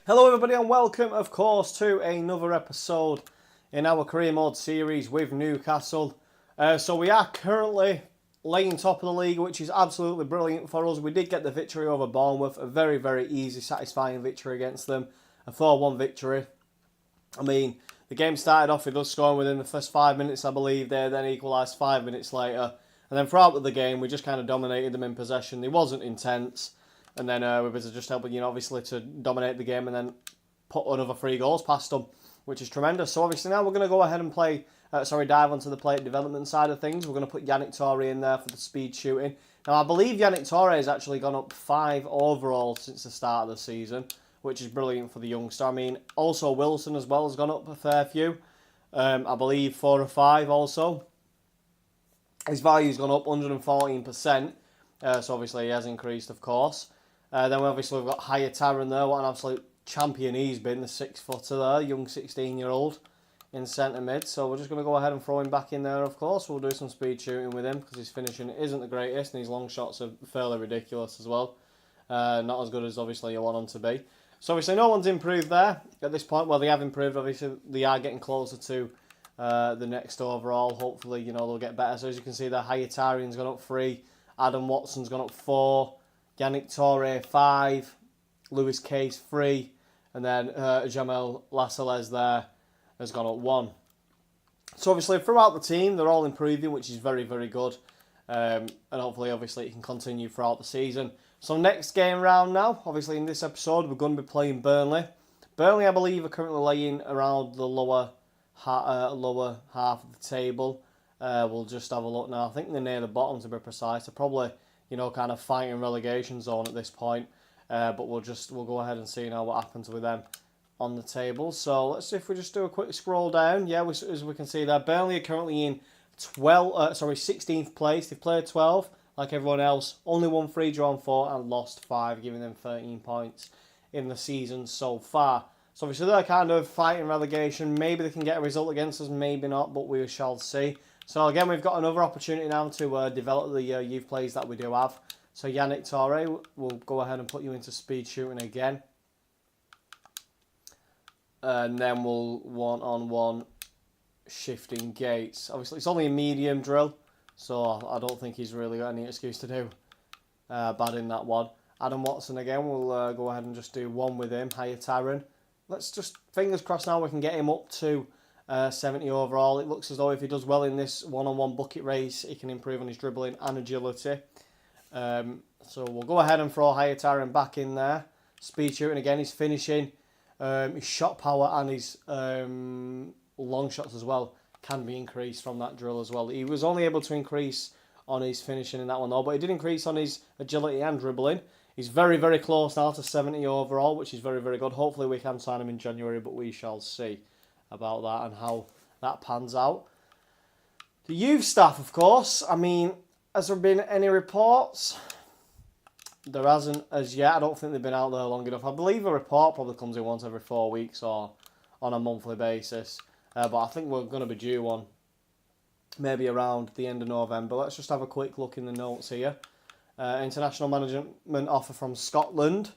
Hello everybody and welcome of course to another episode in our career mode series with Newcastle. So we are currently laying top of the league, which is absolutely brilliant for us. We did get the victory over Bournemouth, a very, very easy, satisfying victory against them. A 4-1 victory. I mean, the game started off with us scoring within the first 5 minutes, I believe. They then equalised 5 minutes later. And then throughout the game, we just kind of dominated them in possession. It wasn't intense. And then we were just helping, obviously to dominate the game and then put another 3 goals past them, which is tremendous. So obviously now we're going to go ahead and dive onto the player development side of things. We're going to put Yannick Touré in there for the speed shooting. Now I believe Yannick Touré has actually gone up 5 overall since the start of the season, which is brilliant for the youngster. I mean, also Wilson as well has gone up a fair few. I believe 4 or 5 also. His value's gone up 114%. So obviously he has increased, of course. Then we've got Hayataran there. What an absolute champion he's been, the 6-footer there, young 16-year-old in centre mid. So we're just going to go ahead and throw him back in there, of course. We'll do some speed shooting with him because his finishing isn't the greatest and his long shots are fairly ridiculous as well. Not as good as obviously you want them to be. So obviously no one's improved there at this point. Well, they have improved. Obviously they are getting closer to the next overall. Hopefully, they'll get better. So as you can see there, Hayatarian's gone up 3. Adam Watson's gone up 4. Yannick Touré 5, Lewis Case 3, and then Jamel Lascelles there has gone up 1. So obviously throughout the team they're all improving, which is very, very good, and hopefully obviously it can continue throughout the season. So next game round now, obviously in this episode we're going to be playing Burnley. Burnley I believe are currently laying around the lower half of the table. We'll just have a look now. I think they're near the bottom to be precise. They're probably kind of fighting relegation zone at this point. But we'll go ahead and see now what happens with them on the table. So let's see if we just do a quick scroll down. Yeah, as we can see there, Burnley are currently in 16th place. They've played 12 like everyone else. Only won 3, drawn 4 and lost 5, giving them 13 points in the season so far. So obviously they're kind of fighting relegation. Maybe they can get a result against us, maybe not, but we shall see. So again, we've got another opportunity now to develop the youth players that we do have. So Yannick Touré, we'll go ahead and put you into speed shooting again. And then we'll one-on-one shifting gates. Obviously, it's only a medium drill, so I don't think he's really got any excuse to do bad in that one. Adam Watson again, we'll go ahead and just do 1 with him. Hayataran. Let's just, fingers crossed now we can get him up to 70 overall. It looks as though if he does well in this one-on-one bucket race, he can improve on his dribbling and agility. So we'll go ahead and throw Hayataran back in there. Speed shooting again, his finishing, his shot power and his long shots as well can be increased from that drill as well. He was only able to increase on his finishing in that one though, but he did increase on his agility and dribbling. He's very, very close now to 70 overall, which is very, very good. Hopefully we can sign him in January, but we shall see about that and how that pans out. The youth staff, of course. I mean, has there been any reports? There hasn't as yet. I don't think they've been out there long enough. I believe a report probably comes in once every 4 weeks or on a monthly basis. But I think we're going to be due one maybe around the end of November. Let's just have a quick look in the notes here. International management offer from Scotland.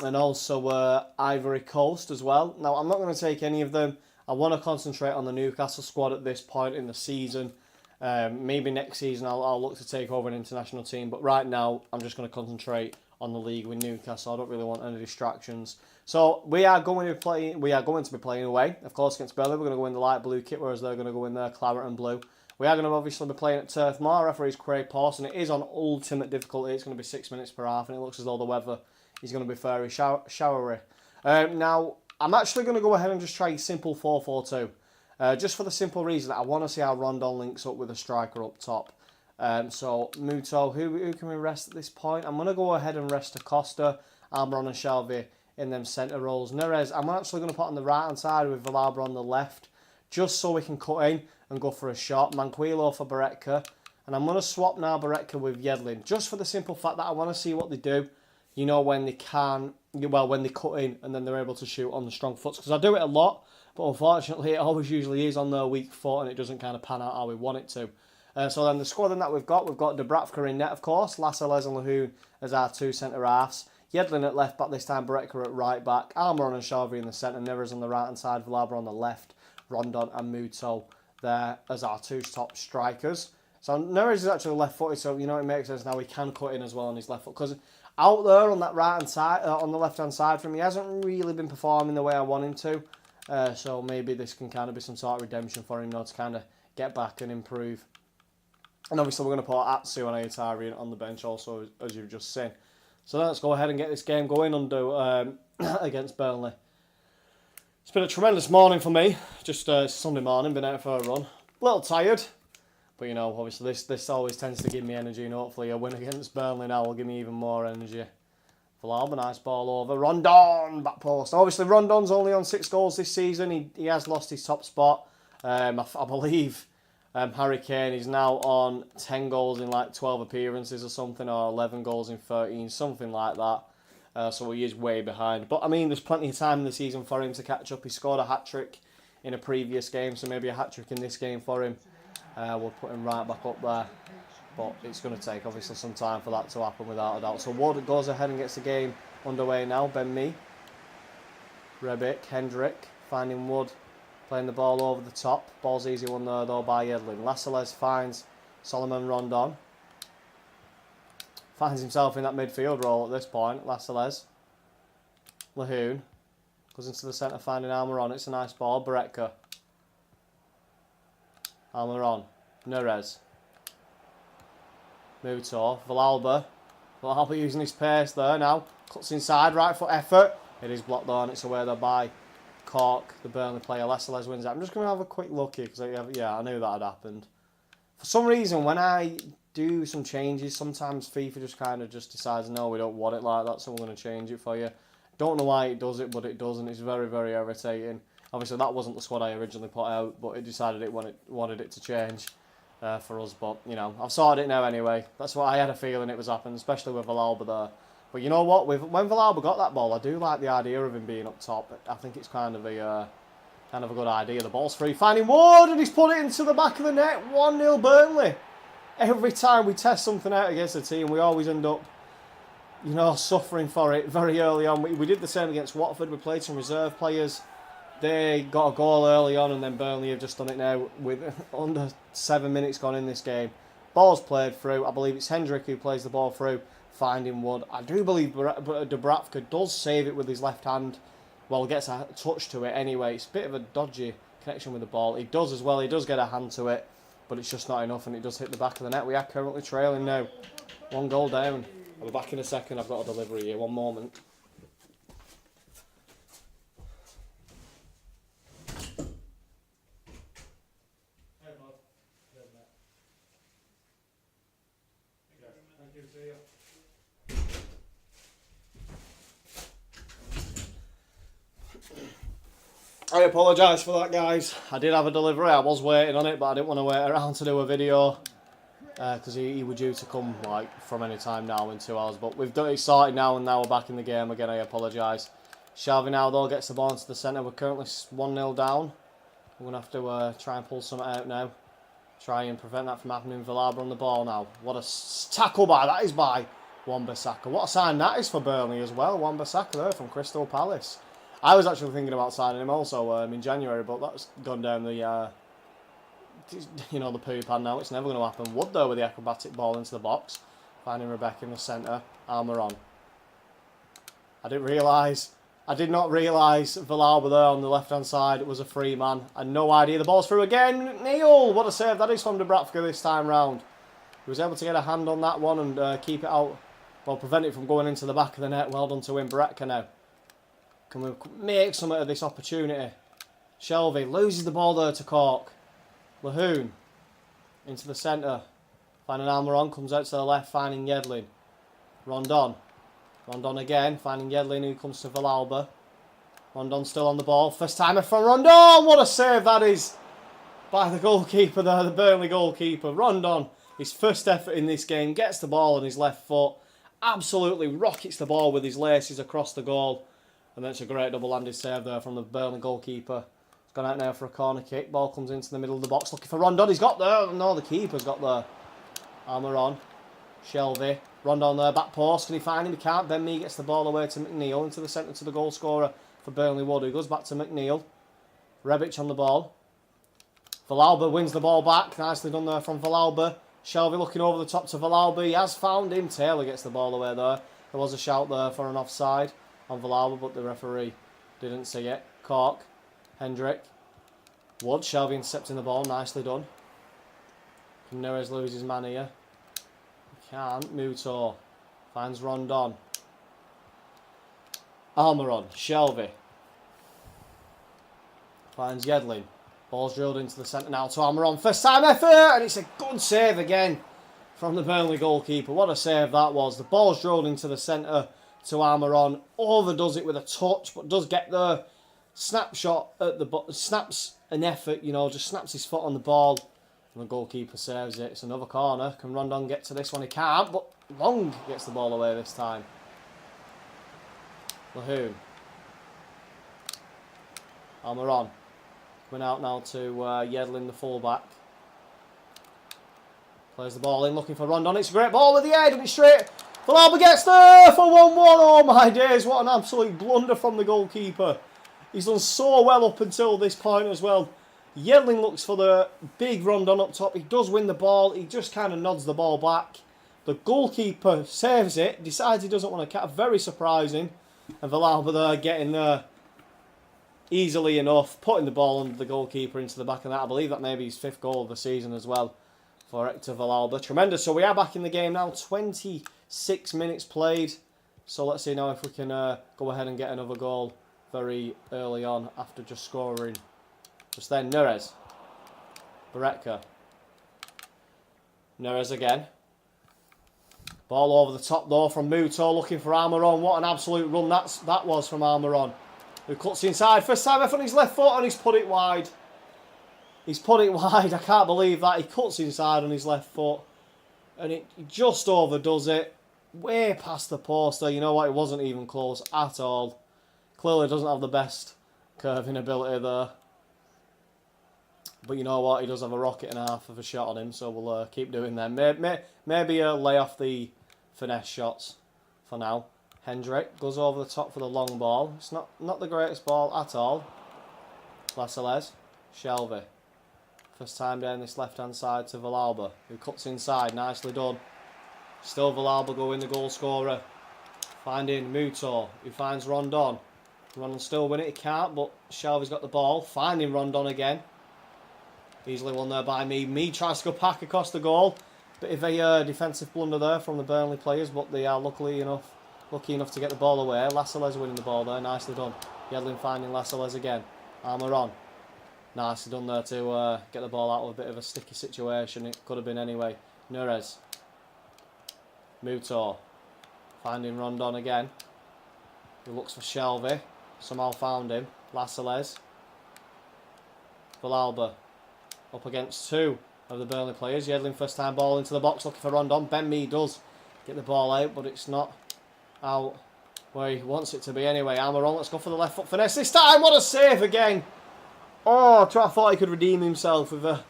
And also Ivory Coast as well. Now, I'm not going to take any of them. I want to concentrate on the Newcastle squad at this point in the season. Maybe next season I'll look to take over an international team. But right now, I'm just going to concentrate on the league with Newcastle. I don't really want any distractions. So we are going to be playing away, of course, against Burnley. We're going to go in the light blue kit, whereas they're going to go in their claret and blue. We are going to obviously be playing at Turf Moor. Referee's Craig Pawson. It is on ultimate difficulty. It's going to be 6 minutes per half, and it looks as though the weather is going to be fairly showery. Now, I'm actually going to go ahead and just try a simple 4-4-2. Just for the simple reason that I want to see how Rondon links up with a striker up top. So, Muto, who can we rest at this point? I'm going to go ahead and rest Acosta, Almiron and Shelby in them centre roles. Neres, I'm actually going to put on the right-hand side with Valabra on the left, just so we can cut in and go for a shot. Manquillo for Beretka. And I'm going to swap now Beretka with Yedlin, just for the simple fact that I want to see what they do, when they cut in and then they're able to shoot on the strong foots. Because I do it a lot, but unfortunately it always usually is on their weak foot and it doesn't kind of pan out how we want it to. So then the squad that we've got Dubravka in net, of course, Lascelles and Lahoud as our 2 centre-halves. Yedlin at left back this time, Bereka at right back, Almiron and Shelvey in the centre, Neres on the right hand side, Villalba on the left, Rondon and Muto there as our two top strikers. So Neres is actually left-footed, so you know it makes sense now he can cut in as well on his left foot, because out there on that right-hand side, on the left-hand side from him, he hasn't really been performing the way I want him to. So maybe this can kind of be some sort of redemption for him, you know, to kind of get back and improve. And obviously we're going to put Atsu and Ayatarian on the bench also, as you've just seen. So let's go ahead and get this game going under against Burnley. It's been a tremendous morning for me. Just Sunday morning, been out for a run. A little tired, but you know, obviously this always tends to give me energy, and hopefully a win against Burnley now will give me even more energy. Villalba, nice ball over. Rondon, back post. Obviously Rondon's only on 6 goals this season. He has lost his top spot. I believe Harry Kane is now on 10 goals in like 12 appearances or something, or 11 goals in 13, something like that. So he is way behind. But I mean, there's plenty of time in the season for him to catch up. He scored a hat-trick in a previous game, so maybe a hat-trick in this game for him. We'll put him right back up there. But it's going to take, obviously, some time for that to happen, without a doubt. So Wood goes ahead and gets the game underway now. Ben Mee, Rebic, Hendrick, finding Wood, playing the ball over the top. Ball's easy one there, though, by Yedlin. Lascelles finds Solomon Rondon. Finds himself in that midfield role at this point. Lascelles. Lahoon. Goes into the centre, finding Almiron. It's a nice ball. Bereka. Almiron. Neres. Muto. Villalba. Villalba using his pace there now. Cuts inside. Right foot effort. It is blocked on. It's away there by Cork, the Burnley player. Lascelles wins that. I'm just going to have a quick look here, because I knew that had happened. For some reason, when I do some changes, sometimes FIFA just kind of decides, no, we don't want it like that, so we're going to change it for you. Don't know why it does it, but it does, and it's very, very irritating. Obviously, that wasn't the squad I originally put out, but it decided it wanted it to change for us. But, you know, I've sorted it now anyway. That's what I had a feeling it was happening, especially with Villalba there. But you know what? When Villalba got that ball, I do like the idea of him being up top. I think it's kind of a good idea. The ball's free, finding Wood, and he's put it into the back of the net. 1-0 Burnley. Every time we test something out against a team, we always end up, you know, suffering for it very early on. We did the same against Watford. We played some reserve players. They got a goal early on, and then Burnley have just done it now with under 7 minutes gone in this game. Ball's played through. I believe it's Hendrick who plays the ball through, finding Wood. I do believe Dubravka does save it with his left hand. Well, gets a touch to it anyway. It's a bit of a dodgy connection with the ball. He does as well. He does get a hand to it, but it's just not enough, and it does hit the back of the net. We are currently trailing now. 1 goal down. I'll be back in a second. I've got a delivery here. One moment. I apologise for that, guys. I did have a delivery. I was waiting on it, but I didn't want to wait around to do a video because he was due to come like from any time now in 2 hours. But we've done it sorted now, and now we're back in the game again. I apologise. Shelvey now though gets the ball into the centre. We're currently 1-0 down. We're gonna have to try and pull something out now. Try and prevent that from happening. Villalba on the ball now. What a tackle that is by Wan-Bissaka. What a sign that is for Burnley as well. Wan-Bissaka there from Crystal Palace. I was actually thinking about signing him also in January, but that's gone down the, the poo pan now. It's never going to happen. Wood though with the acrobatic ball into the box. Finding Rebecca in the centre. Almiron. I did not realise Villalba there on the left-hand side was a free man. I had no idea. The ball's through again. Neil, what a save that is from Dubravka this time round. He was able to get a hand on that one and keep it out. Well, prevent it from going into the back of the net. Well done to him. Bereka now. Can we make something of this opportunity? Shelvey loses the ball there to Cork. Lahoon into the centre. Finding Almiron, comes out to the left, finding Yedlin. Rondon. Rondon again, finding Yedlin, who comes to Villalba. Rondon still on the ball. First timer from Rondon. What a save that is by the goalkeeper there, the Burnley goalkeeper. Rondon, his first effort in this game, gets the ball on his left foot. Absolutely rockets the ball with his laces across the goal. And that's a great double-handed save there from the Burnley goalkeeper. He's gone out now for a corner kick. Ball comes into the middle of the box looking for Rondon. He's got there. No, the keeper's got there. Almiron. Shelby. Rondon there, back post. Can he find him? He can't. Ben Mee gets the ball away to McNeil. Into the centre to the goal scorer for Burnley Wood. He goes back to McNeil. Rebic on the ball. Villalba wins the ball back. Nicely done there from Villalba. Shelby looking over the top to Villalba. He has found him. Taylor gets the ball away there. There was a shout there for an offside on Villalba, but the referee didn't see it. Cork. Hendrick. Wood. Shelby intercepting the ball. Nicely done. Can Neres lose his man here? He can't. Muto. Finds Rondon. Almiron. Shelby. Finds Yedlin. Ball's drilled into the centre now to Almiron. First time effort! And it's a good save again from the Burnley goalkeeper. What a save that was. The ball's drilled into the centre to Almiron. Overdoes it with a touch, but does get the snapshot at the snaps an effort, you know, just snaps his foot on the ball. And the goalkeeper saves it. It's another corner. Can Rondon get to this one? He can't, but Long gets the ball away this time. Lahoon. Almiron. Coming out now to Yedlin, the fullback. Plays the ball in, looking for Rondon. It's a great ball with the head, and it's straight. Villalba gets there for 1-1. Oh my days, what an absolute blunder from the goalkeeper. He's done so well up until this point as well. Yedlin looks for the big Rondon up top. He does win the ball. He just kind of nods the ball back. The goalkeeper saves it, decides he doesn't want to catch. Very surprising. And Villalba there getting there easily enough, putting the ball under the goalkeeper into the back of that. I believe that may be his 5th goal of the season as well for Hector Villalba. Tremendous. So we are back in the game now. 26 minutes played. So let's see now if we can go ahead and get another goal very early on after just scoring. Just then, Neres. Beretka. Neres again. Ball over the top though from Muto, looking for Almiron. What an absolute run that was from Almiron, who cuts inside. First time effort on his left foot, and he's put it wide. He's put it wide. I can't believe that. He cuts inside on his left foot, and it just overdoes it. Way past the post there. You know what? It wasn't even close at all. Clearly doesn't have the best curving ability there. But you know what? He does have a rocket and a half of a shot on him, so we'll keep doing them. Maybe lay off the finesse shots for now. Hendrick goes over the top for the long ball. It's not the greatest ball at all. Lascelles. Shelby. First time down this left-hand side to Villalba, who cuts inside. Nicely done. Still Villalba going the goal scorer. Finding Muto, who finds Rondon. Rondon still win it. He can't, but Shelby's got the ball. Finding Rondon again. Easily won there by me. Me tries to go back across the goal. Bit of a defensive blunder there from the Burnley players, but they are lucky enough to get the ball away. Lascelles winning the ball there. Nicely done. Yedlin finding Lascelles again. Almiron. Nicely done there to get the ball out of a bit of a sticky situation. It could have been anyway. Neres. Muto. Finding Rondon again. He looks for Shelby. Somehow found him. Lascelles. Villalba. Up against 2 of the Burnley players. Yedlin first time ball into the box looking for Rondon. Ben Mee does get the ball out, but it's not out where he wants it to be anyway. Almiron, let's go for the left foot finesse this time. What a save again. Oh, I thought he could redeem himself with a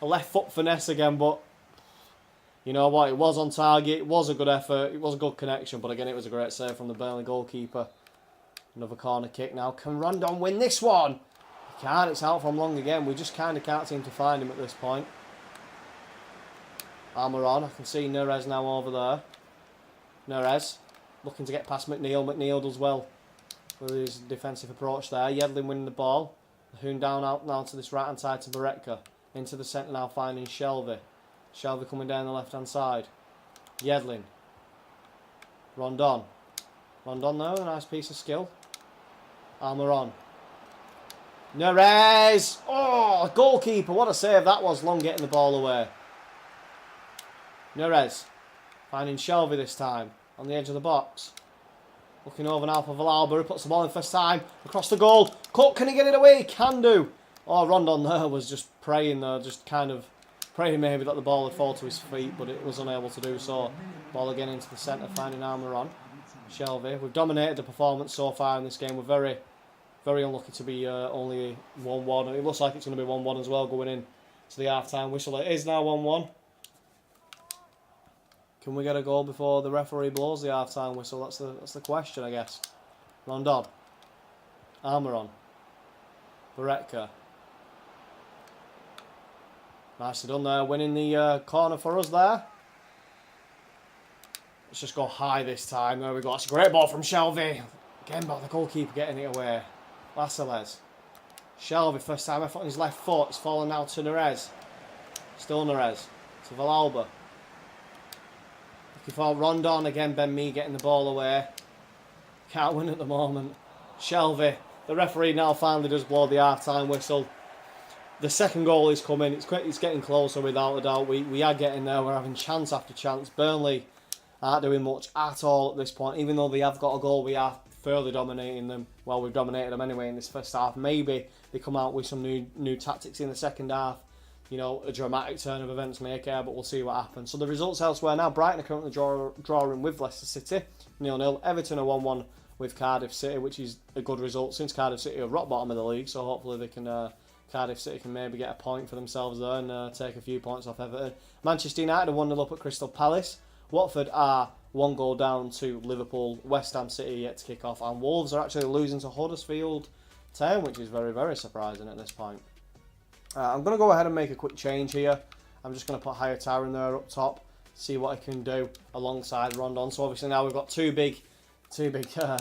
left foot finesse again, but you know what? It was on target. It was a good effort. It was a good connection, but again, it was a great save from the Burnley goalkeeper. Another corner kick now. Can Rondon win this one? He can't. It's out from Long again. We just kind of can't seem to find him at this point. Almiron. I can see Neres now over there. Neres looking to get past McNeil. McNeil does well with his defensive approach there. Yedlin winning the ball. Hoon down out now to this right hand side to Beretka. Into the centre now finding Shelby. Shelby coming down the left hand side. Yedlin. Rondon. Rondon though, a nice piece of skill. Almiron. Neres! Oh, goalkeeper, what a save that was. Long getting the ball away. Neres. Finding Shelby this time. On the edge of the box. Looking over now for Villalba, who puts the ball in first time. Across the goal. Cook, can he get it away? He can do. Oh, Rondon there was just praying there. Just kind of praying maybe that the ball would fall to his feet, but it was unable to do so. Ball again into the centre, finding Almiron. Shelby. We've dominated the performance so far in this game. We're very, very unlucky to be only 1-1. It looks like it's going to be 1-1 as well going in to the half-time whistle. It is now 1-1. Can we get a goal before the referee blows the half-time whistle? That's the question, I guess. Rondon. Almiron. Baretka. Nicely done there, winning the corner for us there. Let's just go high this time. There we go. That's a great ball from Shelvey. Again, by the goalkeeper getting it away. Lascelles. Shelvey, first time effort on his left foot. It's fallen now to Nerez. Still Nerez. To Villalba. Looking for Rondon. Again, Ben Mee getting the ball away. Can't win at the moment. Shelvey. The referee now finally does blow the half-time whistle. The second goal is coming. It's getting closer without a doubt. We are getting there. We're having chance after chance. Burnley aren't doing much at all at this point. Even though they have got a goal, we are further dominating them. Well, we've dominated them anyway in this first half. Maybe they come out with some new tactics in the second half. You know, a dramatic turn of events may occur, but we'll see what happens. So the results elsewhere now. Brighton are currently drawing with Leicester City, 0-0. Everton are 1-1 with Cardiff City, which is a good result since Cardiff City are rock bottom of the league. So hopefully they can... Cardiff City can maybe get a point for themselves there and take a few points off Everton. Manchester United are 1-0 up at Crystal Palace. Watford are 1 goal down to Liverpool. West Ham City yet to kick off. And Wolves are actually losing to Huddersfield Town, which is very, very surprising at this point. I'm going to go ahead and make a quick change here. I'm just going to put Hayatara in there up top. See what I can do alongside Rondon. So obviously now we've got two big,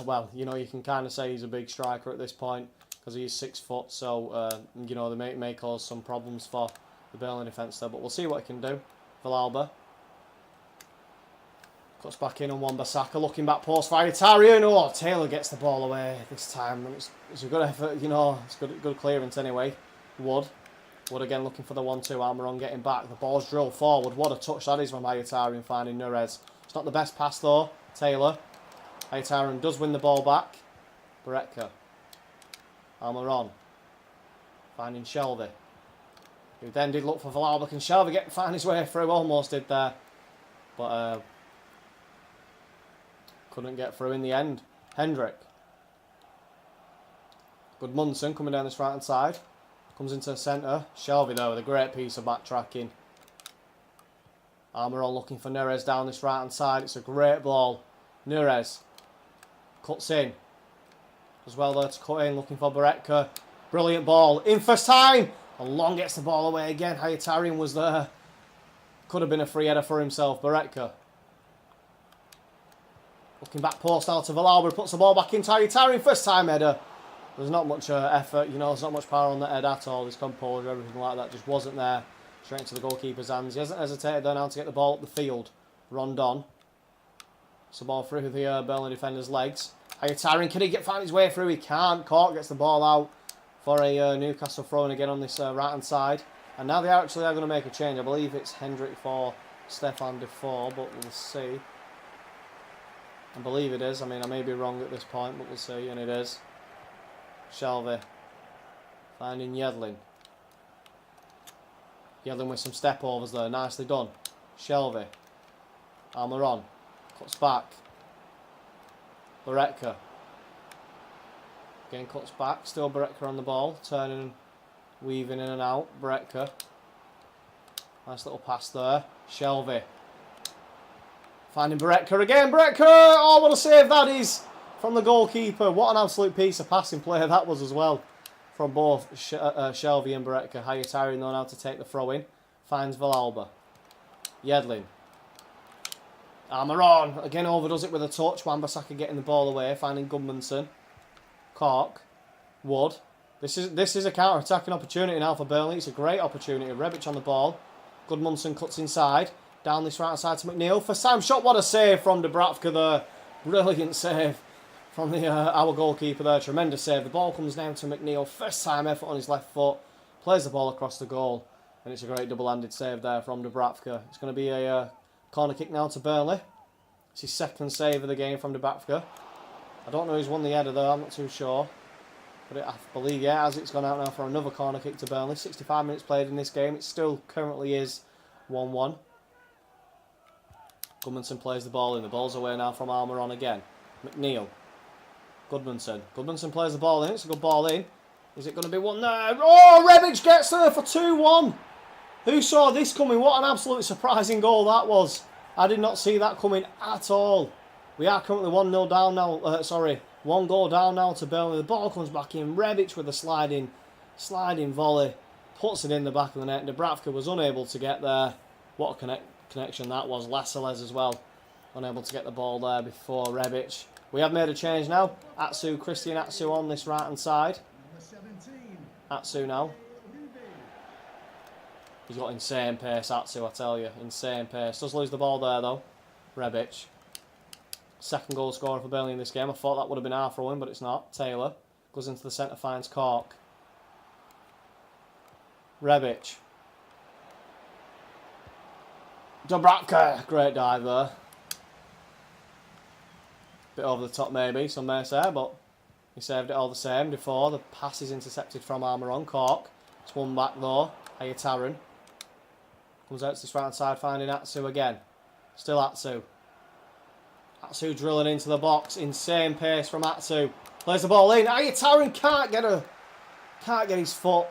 well, you know, you can kind of say he's a big striker at this point. Because he's 6 foot, so you know they may cause some problems for the Burnley defence there, but we'll see what he can do. Villalba cuts back in on Wan-Bissaka, looking back post for Itarian. Oh, Taylor gets the ball away this time. It's a good effort, you know. It's good clearance anyway. Wood again looking for the 1-2. Almiron getting back. The ball's drilled forward. What a touch that is from Itarian finding Nerez. It's not the best pass though. Taylor. Itarian does win the ball back. Baretka. Almiron finding Shelvey, who then did look for Villalba. Can Shelvey find his way through? Almost did there, but couldn't get through in the end. Hendrick. Gudmundsson coming down this right hand side, comes into the centre. Shelvey there with a great piece of backtracking. Almiron looking for Nerez down this right hand side. It's a great ball. Nerez cuts in. As well there to cut in, looking for Baretka. Brilliant ball. In first time. And Long gets the ball away again. Hayatarian was there. Could have been a free header for himself. Baretka. Looking back post now to Villalba. Puts the ball back into Hayatarian. First time header. There's not much effort. You know, there's not much power on the head at all. His composure, everything like that just wasn't there. Straight into the goalkeeper's hands. He hasn't hesitated there now to get the ball up the field. Rondon. It's the ball through the Burnley defender's legs. Hayatarian, can he find his way through? He can't. Cork gets the ball out for a Newcastle throw-in again on this right-hand side. And now they actually are going to make a change. I believe it's Hendrick for Stefan Defoe, but we'll see. I believe it is. I mean, I may be wrong at this point, but we'll see. And it is. Shelvey finding Yedlin. Yedlin with some step-overs there. Nicely done. Shelvey. Almiron. Cuts back. Baretka. Again cuts back. Still Baretka on the ball. Turning, weaving in and out. Baretka. Nice little pass there. Shelvey. Finding Baretka again. Baretka! Oh, what a save that is from the goalkeeper. What an absolute piece of passing play that was as well. From both Shelvey and Baretka. Hayatarian though now to take the throw in. Finds Villalba. Yedlin. Almiron again overdoes it with a touch. Wan-Bissaka getting the ball away, finding Gudmundsson. Cork. Wood. This is a counter-attacking opportunity now for Burnley. It's a great opportunity. Rebic on the ball. Gudmundsson cuts inside. Down this right side to McNeil. First time shot. What a save from Dubravka there. Brilliant save from our goalkeeper there. Tremendous save. The ball comes down to McNeil. First time effort on his left foot. Plays the ball across the goal. And it's a great double-handed save there from Dubravka. It's going to be a corner kick now to Burnley. It's his second save of the game from Dubravka. I don't know who's won the header though, I'm not too sure. But I believe, yeah, as it's gone out now for another corner kick to Burnley. 65 minutes played in this game. It still currently is 1-1. Gudmundsson plays the ball in. The ball's away now from Almiron again. McNeil. Gudmundsson. Gudmundsson plays the ball in. It's a good ball in. Is it going to be one there? Oh, Rebic gets there for 2-1. Who saw this coming? What an absolutely surprising goal that was. I did not see that coming at all. We are currently 1-0 down now. 1 goal down now to Burnley. The ball comes back in. Rebic with a sliding volley. Puts it in the back of the net. Dubravka was unable to get there. What a connection that was. Lascelles as well. Unable to get the ball there before Rebic. We have made a change now. Christian Atsu on this right hand side. Atsu now. He's got insane pace, Atsu, I tell you. Insane pace. Does lose the ball there though. Rebic. Second goal scorer for Burnley in this game. I thought that would have been our throw-in, but it's not. Taylor goes into the centre, finds Cork. Rebic. Dubravka. Great dive there. Bit over the top maybe, some may say, but he saved it all the same before. The pass is intercepted from Almiron. Cork. It's one back though. Ayataran. Comes out to this right hand side, finding Atsu again. Still Atsu. Atsu drilling into the box. Insane pace from Atsu. Plays the ball in. Ayataran can't get his foot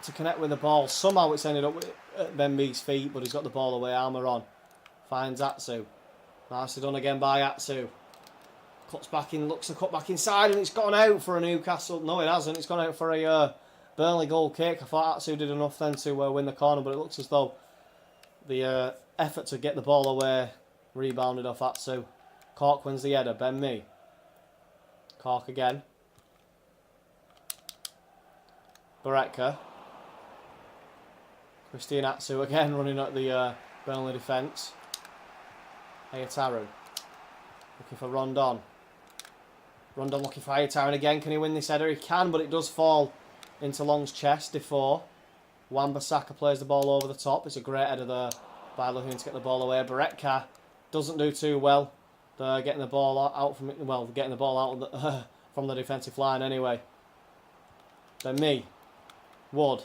to connect with the ball. Somehow it's ended up at Ben Mee's feet, but he's got the ball away. Almiron finds Atsu. Nicely done again by Atsu. Cuts back in, looks to cut back inside, and it's gone out for a Newcastle. No, it hasn't. It's gone out for a Burnley goal kick. I thought Atsu did enough then to win the corner, but it looks as though the effort to get the ball away rebounded off Atsu. Cork wins the header. Ben Mee. Cork again. Baretka. Christian Atsu again running at the Burnley defence. Ayataran. Looking for Rondon. Rondon looking for Ayataran again. Can he win this header? He can, but it does fall into Long's chest before. Wan-Bissaka plays the ball over the top. It's a great header there by Lahoon to get the ball away. Baretka doesn't do too well. They're getting the ball out from getting the ball out of the, from the defensive line anyway. Then me, Wood,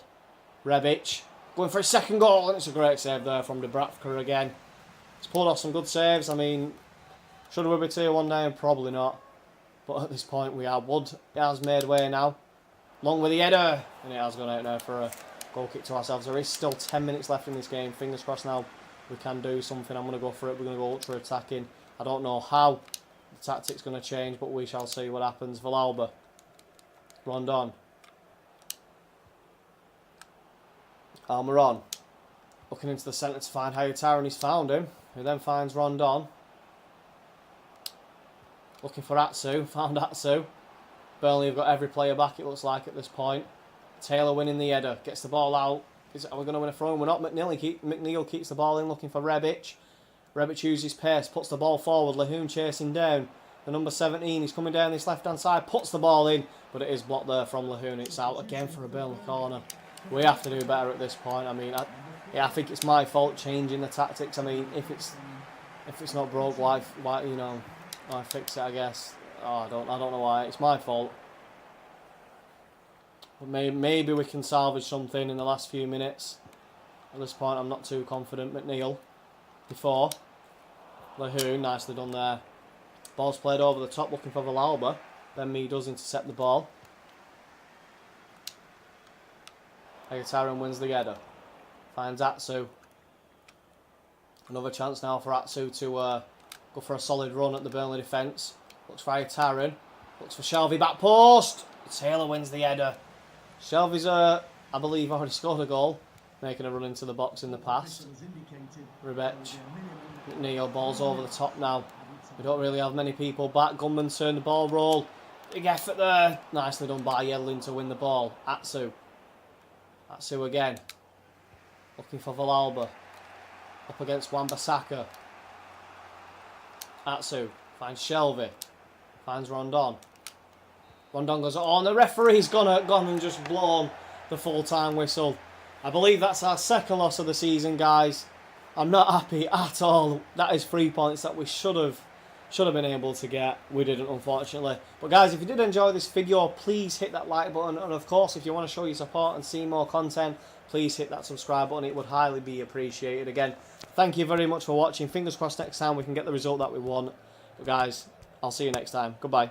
Rebic going for a second goal, and it's a great save there from Dubravka again. He's pulled off some good saves. I mean, should we be 2-1 down? Probably not. But at this point we are. Wood has made way now. Long with the header, and it has gone out now for a goal kick to ourselves. There is still 10 minutes left in this game. Fingers crossed now we can do something. I'm going to go for it. We're going to go ultra attacking. I don't know how the tactic's going to change, but we shall see what happens. Villalba. Rondon. Almiron. Looking into the centre to find Ayataran. He's found him. Who then finds Rondon. Looking for Atsu. Found Atsu. Burnley have got every player back, it looks like, at this point. Taylor winning the header. Gets the ball out. Are we going to win a throw-in? We're not. McNeil keeps the ball in, looking for Rebic. Rebic uses pace, puts the ball forward. Lahoon chasing down. The number 17, he's coming down this left-hand side, puts the ball in, but it is blocked there from Lahoon. It's out again for a Burnley corner. We have to do better at this point. I mean, I think it's my fault changing the tactics. I mean, if it's not broke, why you know, I fix it, I guess. Oh, I don't know why. It's my fault. But maybe we can salvage something in the last few minutes. At this point, I'm not too confident. McNeil before. Lahoon, nicely done there. Ball's played over the top, looking for Villalba. Then Mee does intercept the ball. Ayataran wins the header. Finds Atsu. Another chance now for Atsu to go for a solid run at the Burnley defence. Looks for Ayataran. Looks for Shelvey, back post. Taylor wins the header. Shelvey's, I believe, already scored a goal, making a run into the box in the past. Rebic. McNeil, ball's over the top now. We don't really have many people back. Gunman turn the ball roll. Big effort there. Nicely done by Yedlin to win the ball. Atsu. Atsu again. Looking for Villalba. Up against Wan-Bissaka. Atsu finds Shelvey. Finds Rondon. Rondon goes on. The referee's gone and just blown the full-time whistle. I believe that's our second loss of the season, guys. I'm not happy at all. That is 3 points that we should have been able to get. We didn't, unfortunately. But guys, if you did enjoy this video, please hit that like button. And of course, if you want to show your support and see more content, please hit that subscribe button. It would highly be appreciated. Again, thank you very much for watching. Fingers crossed next time we can get the result that we want. But guys, I'll see you next time. Goodbye.